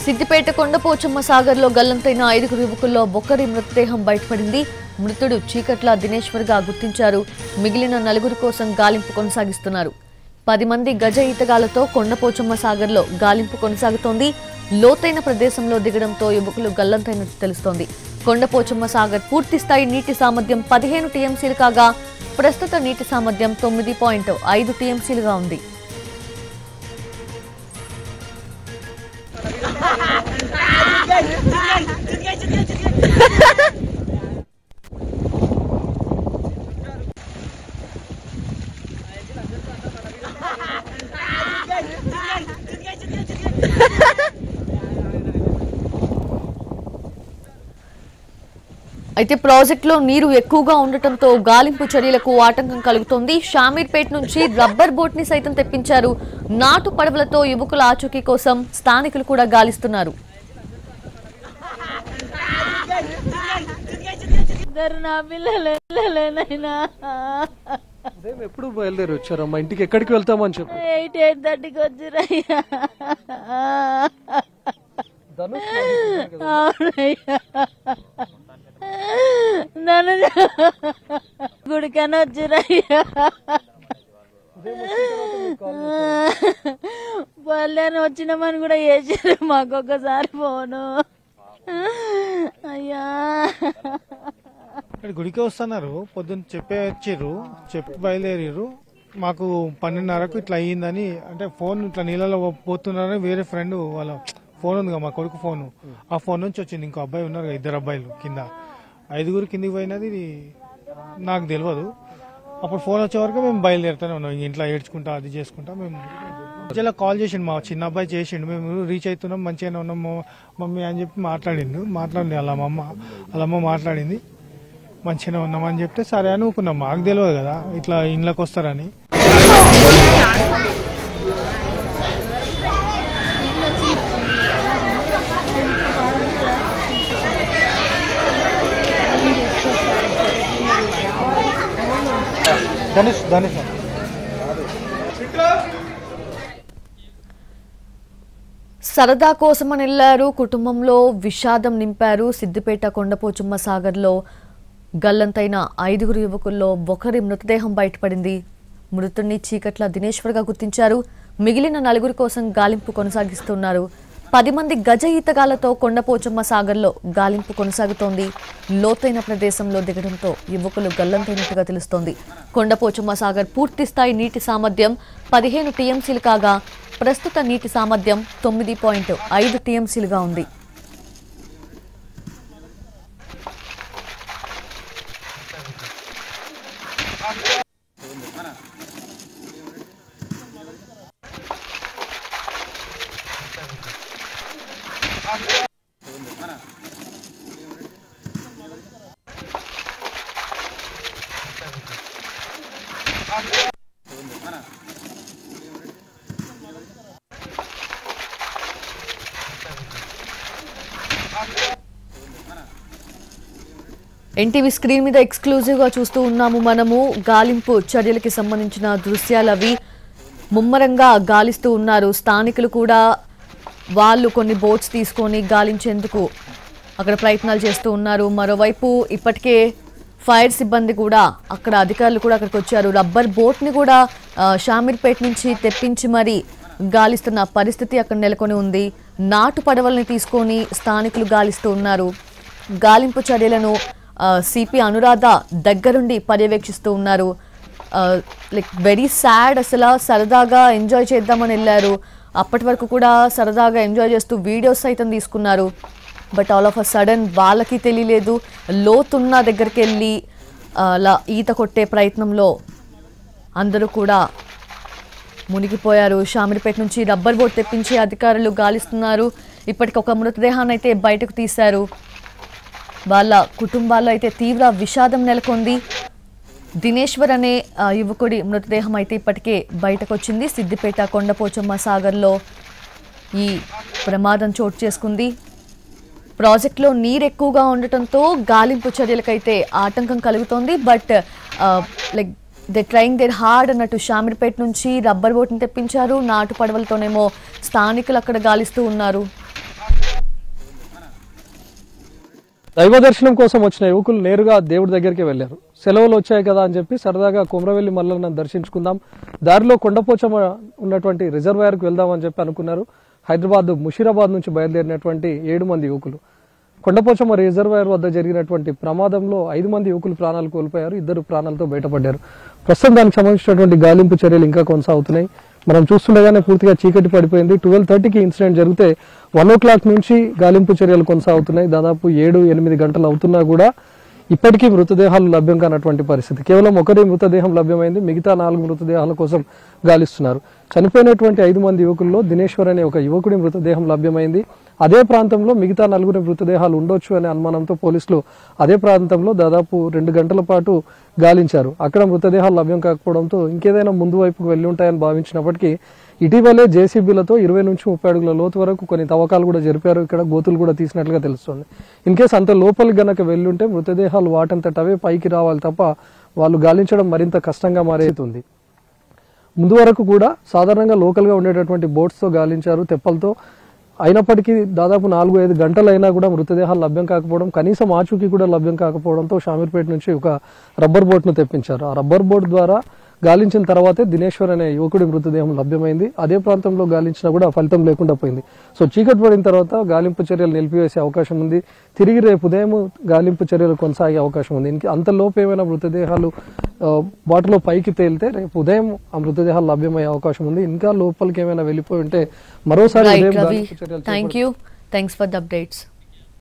సిద్దిపేట కొండపోచమ్మ సాగర్లో గల్లంతైన 5 యువకుల్లో ఒకరి మృతదేహం బయటపడింది. మృతుడు చీకట్ల దినేశ్వర్గా గుర్తించారు. మిగిలిన 4 కోసం గాలింపు కొనసాగిస్తున్నారు. 10 మంది గజ ఈతగాలతో కొండపోచమ్మ సాగర్లో గాలింపు కొనసాగుతోంది. లోతైన ప్రదేశంలో దిగడంతో యువకులు గల్లంతైనట్టు తెలుస్తోంది. కొండపోచమ్మ సాగర్ పూర్తి స్థాయి నీటి సామర్థ్యం 15 టీఎంసీలు కాగా ప్రస్తుత నీటి సామర్థ్యం 9.5 టీఎంసీలుగా ఉంది. అయితే ప్రాజెక్టులో నీరు ఎక్కువగా ఉండటంతో గాలింపు చర్యలకు ఆటంకం కలుగుతోంది. షామీర్పేట నుంచి రబ్బర్ బోట్ ని సైతం తెప్పించారు. నాటు పడవలతో యువకుల ఆచూకీ కోసం స్థానికులు కూడా గాలిస్తున్నారు. ఎప్పుడు బయలుదేరి వచ్చారమ్మా ఇంటికి? ఎక్కడికి వెళ్తామని చెప్పి 8:30కి వచ్చిరయ్యా. నన్ను గుడికని వచ్చిరయ్యా. వాళ్ళని వచ్చినామని కూడా చేసారు మాకొకసారి ఫోను. అయ్యా గుడికి వస్తున్నారు, పొద్దున్న చెప్పి బయలుదేరారు. మాకు 12:30కు ఇట్లా అయ్యిందని, అంటే ఫోన్ ఇట్లా నీళ్ళలో పోతున్నారని వేరే ఫ్రెండ్ వాళ్ళ ఫోన్ ఉంది కదా, మా కొడుకు ఫోన్, ఆ ఫోన్ నుంచి వచ్చింది. ఇంకో అబ్బాయి ఉన్నారు, 2 అబ్బాయిలు కింద, 5 కిందికి పోయినది నాకు తెలియదు. అప్పుడు ఫోన్ వచ్చే వరకు మేము బయలుదేరుతూనే ఉన్నాం. ఇంట్లో ఏడ్చుకుంటా అది చేసుకుంటా మేము మధ్యలో కాల్ చేసిండు, మా చిన్న అబ్బాయి చేసిండు, మేము రీచ్ అవుతున్నాం, మంచిగానే ఉన్నాము మమ్మీ అని చెప్పి మాట్లాడింది. వాళ్ళమ్మ మాట్లాడింది, మంచిగానే ఉన్నామని చెప్తే సరే అని ఊకున్నాం. మాకు తెలియదు కదా ఇట్లా ఇంట్లోకి వస్తారని. సరదా కోసమని వెళ్లారు, కుటుంబంలో విషాదం నింపారు. సిద్దిపేట కొండపోచమ్మ సాగర్లో గల్లంతైన 5 యువకుల్లో ఒకరి మృతదేహం బయటపడింది. మృతుడిని చీకట్ల దినేశ్వర్గా గుర్తించారు. మిగిలిన 4 కోసం గాలింపు కొనసాగిస్తున్నారు. 10 మంది గజ ఈతగాలతో కొండపోచమ్మ సాగర్లో గాలింపు కొనసాగుతోంది. లోతైన ప్రదేశంలో దిగడంతో యువకులు గల్లంతైనట్టుగా తెలుస్తోంది. కొండపోచమ్మ సాగర్ పూర్తి స్థాయి నీటి సామర్థ్యం 15 టీఎంసీలు కాగా ప్రస్తుత నీటి సామర్థ్యం 9.5 టీఎంసీలుగా ఉంది. ఎన్టీవీ స్క్రీన్ మీద ఎక్స్క్లూజివ్ గా చూస్తూ ఉన్నాము మనము. గాలింపు చర్యలకి సంబంధించిన దృశ్యాలు అవి ముమ్మరంగా గాలిస్తూ ఉన్నారు. స్థానికులు కూడా వాళ్ళు కొన్ని బోట్స్ తీసుకొని గాలించేందుకు అక్కడ ప్రయత్నాలు చేస్తూ ఉన్నారు. మరోవైపు ఇప్పటికే ఫైర్ సిబ్బంది కూడా అక్కడ, అధికారులు కూడా అక్కడికి వచ్చారు. రబ్బర్ బోట్ ని కూడా షామీర్పేట నుంచి తెప్పించి మరి గాలిస్తున్న పరిస్థితి అక్కడ నెలకొని ఉంది. నాటు పడవల్ని తీసుకొని స్థానికులు గాలిస్తూ ఉన్నారు. గాలింపు చర్యలను సిపి అనురాధ దగ్గరుండి పర్యవేక్షిస్తూ ఉన్నారు. లైక్ వెరీ సాడ్, అసలు సరదాగా ఎంజాయ్ చేద్దామని వెళ్ళారు. అప్పటి వరకు కూడా సరదాగా ఎంజాయ్ చేస్తూ వీడియోస్ సైతం తీసుకున్నారు. But all of a sudden వాళ్ళకి తెలియలేదు, లోతున్న దగ్గరికి వెళ్ళి అలా ఈత కొట్టే ప్రయత్నంలో అందరూ కూడా మునిగిపోయారు. షామీర్పేట నుంచి రబ్బర్ బోట్ తెప్పించి అధికారులు గాలిస్తున్నారు. ఇప్పటికి ఒక మృతదేహాన్ని అయితే బయటకు తీశారు. వాళ్ళ కుటుంబాల్లో అయితే తీవ్ర విషాదం నెలకొంది. దినేశ్వర్ అనే యువకుడి మృతదేహం అయితే ఇప్పటికే బయటకు వచ్చింది. సిద్దిపేట కొండపోచమ్మ సాగర్లో ఈ ప్రమాదం చోటు చేసుకుంది. ప్రాజెక్టులో నీరు ఎక్కువగా ఉండటంతో గాలింపు చర్యలకైతే ఆటంకం కలుగుతోంది. But like they trying there hard అన్నట్టు షామీర్పేట నుంచి రబ్బర్ బోట్ని తెప్పించారు. నాటు పడవలతోనేమో స్థానికులు అక్కడ గాలిస్తూ ఉన్నారు. దైవ దర్శనం కోసం వచ్చిన యువకులు నేరుగా దేవుడి దగ్గరికి వెళ్లారు. సెలవులు వచ్చాయి కదా అని చెప్పి సరదాగా కొమరవెల్లి మల్లన్న దర్శించుకుందాం, దారిలో కొండపోచమ్మ ఉన్నటువంటి రిజర్వాయర్కి వెళ్దామని చెప్పి అనుకున్నారు. హైదరాబాద్ ముషీరాబాద్ నుంచి బయలుదేరినటువంటి 7 మంది యువకులు కొండపోచమ్మ రిజర్వాయర్ వద్ద జరిగినటువంటి ప్రమాదంలో 5 మంది యువకులు ప్రాణాలు కోల్పోయారు, 2 ప్రాణాలతో బయటపడ్డారు. ప్రస్తుతం దానికి సంబంధించినటువంటి గాలింపు చర్యలు ఇంకా కొనసాగుతున్నాయి. మనం చూస్తుండగానే పూర్తిగా చీకటి పడిపోయింది. 12:30కి ఇన్సిడెంట్ జరిగితే 1 o'clock నుంచి గాలింపు చర్యలు కొనసాగుతున్నాయి. దాదాపు 7-8 గంటలు అవుతున్నా కూడా ఇప్పటికీ మృతదేహాలు లభ్యం కానటువంటి పరిస్థితి. కేవలం ఒకరి మృతదేహం లభ్యమైంది, మిగతా 4 మృతదేహాల కోసం గాలిస్తున్నారు. చనిపోయినటువంటి 5 మంది యువకుల్లో దినేశ్వర్ అనే ఒక యువకుడి మృతదేహం లభ్యమైంది. అదే ప్రాంతంలో మిగతా 4 మృతదేహాలు ఉండొచ్చు అనే అనుమానంతో పోలీసులు అదే ప్రాంతంలో దాదాపు 2 గంటల పాటు గాలించారు. అక్కడ మృతదేహాలు లభ్యం కాకపోవడంతో ఇంకేదైనా ముందు వైపుకు వెళ్లి ఉంటాయని భావించినప్పటికీ ఇటీవలే జేసీబీలతో 20 నుంచి 30 అడుగుల లోతు వరకు కొన్ని తవ్వకాలు కూడా జరిపారు. ఇక్కడ గోతులు కూడా తీసినట్లుగా తెలుస్తుంది. ఇన్ కేసు అంత లోపలికి గనక వెళ్ళుంటే మృతదేహాలు వాటంతట అవే పైకి రావాలి తప్ప వాళ్ళు గాలించడం మరింత కష్టంగా మారేతుంది. ముందు వరకు కూడా సాధారణంగా లోకల్గా ఉండేటటువంటి బోట్స్తో గాలించారు, తెప్పలతో. అయినప్పటికీ దాదాపు 4-5 గంటలైనా కూడా మృతదేహాలు లభ్యం కాకపోవడం, కనీసం ఆచూకీ కూడా లభ్యం కాకపోవడంతో షామీర్పేట నుంచి ఒక రబ్బర్ బోట్ను తెప్పించారు. ఆ రబ్బర్ బోట్ ద్వారా గాలించిన తర్వాతే దినేశ్వర్ అనే యువకుడి మృతదేహం లభ్యమైంది. అదే ప్రాంతంలో గాలించినా కూడా ఫలితం లేకుండా పోయింది. సో చీకటి పడిన తర్వాత గాలింపు చర్యలు నిలిపివేసే అవకాశం ఉంది. తిరిగి రేపు ఉదయం గాలింపు చర్యలు కొనసాగే అవకాశం ఉంది. అంతలోపు ఏమైనా మృతదేహాలు వాటిలో పైకి తేలితే రేపు ఉదయం ఆ మృతదేహాలు లభ్యమయ్యే అవకాశం ఉంది. ఇంకా లోపలికి ఏమైనా వెళ్ళిపోయి ఉంటే మరోసారి ఉదయం గాలింపు చర్యలు థ్యాంక్స్ ఫర్ ద అప్డేట్స్.